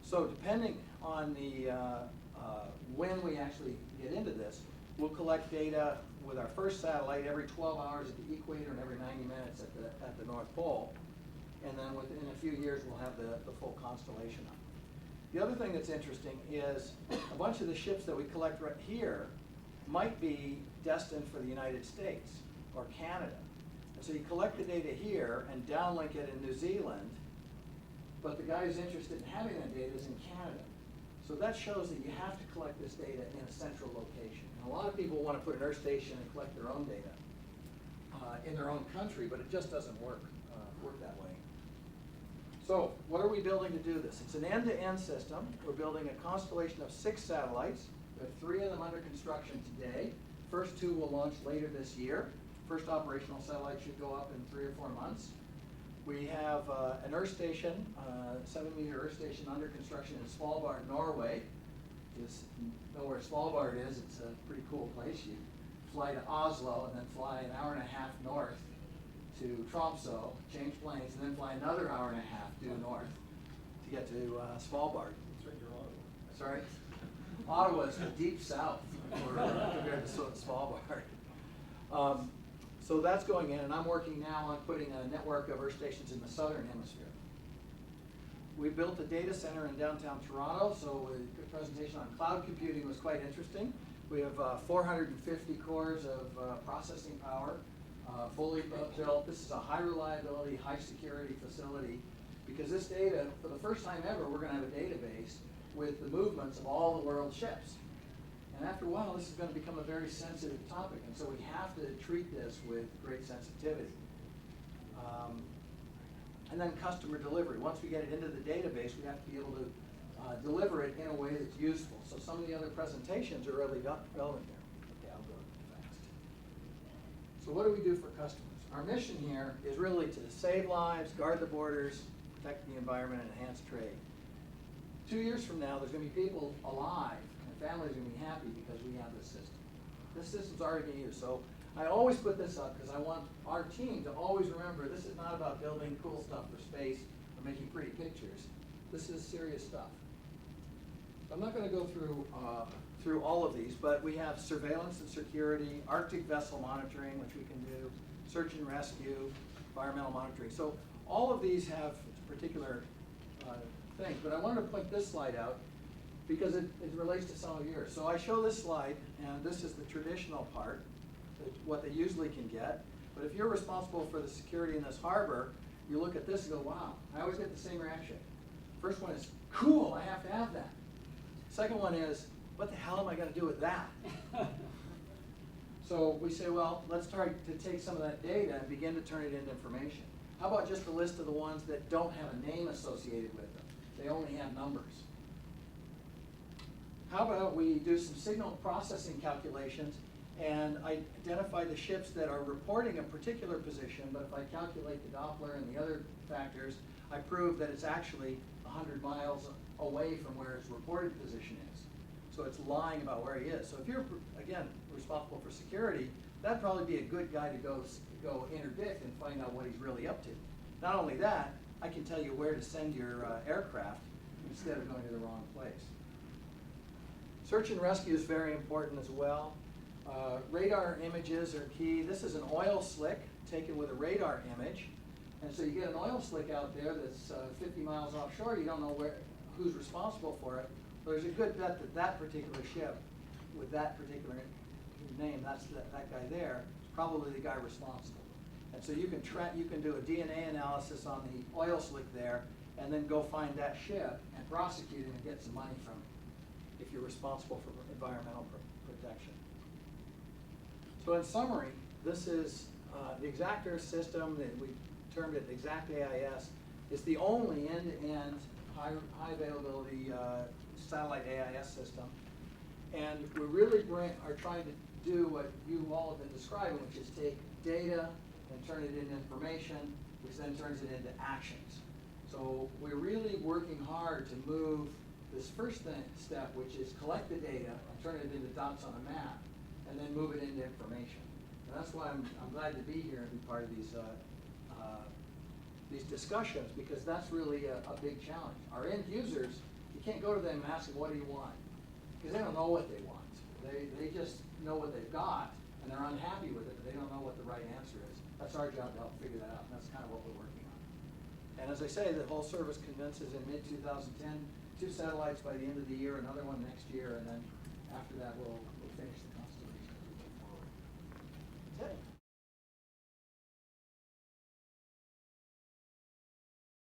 So depending on the when we actually get into this, we'll collect data with our first satellite every 12 hours at the equator and every 90 minutes at the North Pole. And then within a few years, we'll have the full constellation up. The other thing that's interesting is a bunch of the ships that we collect right here might be destined for the United States or Canada. And so you collect the data here and downlink it in New Zealand, but the guy who's interested in having that data is in Canada. So that shows that you have to collect this data in a central location. And a lot of people want to put an Earth station and collect their own data in their own country, but it just doesn't work that way. So what are we building to do this? It's an end-to-end system. We're building a constellation of 6 satellites. We have 3 of them under construction today. First 2 will launch later this year. First operational satellite should go up in 3 or 4 months. We have an Earth station, 7-meter Earth station under construction in Svalbard, Norway. If you know where Svalbard is, it's a pretty cool place. You fly to Oslo and then fly an hour and a half north to Tromsø, change planes, and then fly another hour and a half due north to get to Svalbard. It's right near Ottawa. Sorry? Ottawa is the deep south compared to Svalbard. So that's going in, and I'm working now on putting a network of Earth stations in the southern hemisphere. We built a data center in downtown Toronto, so the presentation on cloud computing was quite interesting. We have 450 cores of processing power, fully built. This is a high reliability, high security facility, because this data, for the first time ever, we're going to have a database with the movements of all the world's ships. And after a while, this is going to become a very sensitive topic, and so we have to treat this with great sensitivity. And then customer delivery. Once we get it into the database, we have to be able to deliver it in a way that's useful. So some of the other presentations are really relevant here. Okay, I'll go fast. So what do we do for customers? Our mission here is really to save lives, guard the borders, protect the environment, and enhance trade. 2 years from now, there's going to be people alive, and families are going to be happy because we have this system. This system's already being used. So I always put this up because I want our team to always remember this is not about building cool stuff for space or making pretty pictures. This is serious stuff. I'm not going to go through all of these, but we have surveillance and security, Arctic vessel monitoring, which we can do, search and rescue, environmental monitoring. So all of these have particular things, but I wanted to point this slide out because it relates to some of yours. So I show this slide, and this is the traditional part, what they usually can get. But if you're responsible for the security in this harbor, you look at this and go, wow, I always get the same reaction. First one is, cool, I have to have that. Second one is, what the hell am I going to do with that? So we say, well, let's try to take some of that data and begin to turn it into information. How about just a list of the ones that don't have a name associated with them? They only have numbers. How about we do some signal processing calculations and identify the ships that are reporting a particular position, but if I calculate the Doppler and the other factors, I prove that it's actually 100 miles away from where its reported position is. So it's lying about where he is. So if you're, again, responsible for security, that'd probably be a good guy to go interdict and find out what he's really up to. Not only that, I can tell you where to send your aircraft instead of going to the wrong place. Search and rescue is very important as well. Radar images are key. This is an oil slick taken with a radar image. And so you get an oil slick out there that's 50 miles offshore. You don't know who's responsible for it. But there's a good bet that that particular ship with that particular name, that's that guy there, is probably the guy responsible. And so you can do a DNA analysis on the oil slick there and then go find that ship and prosecute him and get some money from it if you're responsible for environmental protection. So in summary, this is the exactEarth system that we termed it exactAIS. It's the only end-to-end high availability satellite AIS system. And we really are trying to do what you all have been describing, which is take data and turn it into information, which then turns it into actions. So we're really working hard to move this first step, which is collect the data and turn it into dots on a map, and then move it into information. And that's why I'm glad to be here and be part of these discussions, because that's really a big challenge. Our end users You can't go to them and ask them, what do you want? Because they don't know what they want. They just know what they've got, and they're unhappy with it, but they don't know what the right answer is. That's our job to help figure that out, and that's kind of what we're working on. And as I say, the whole service commences in mid-2010, 2 satellites by the end of the year, another one next year, and then after that we'll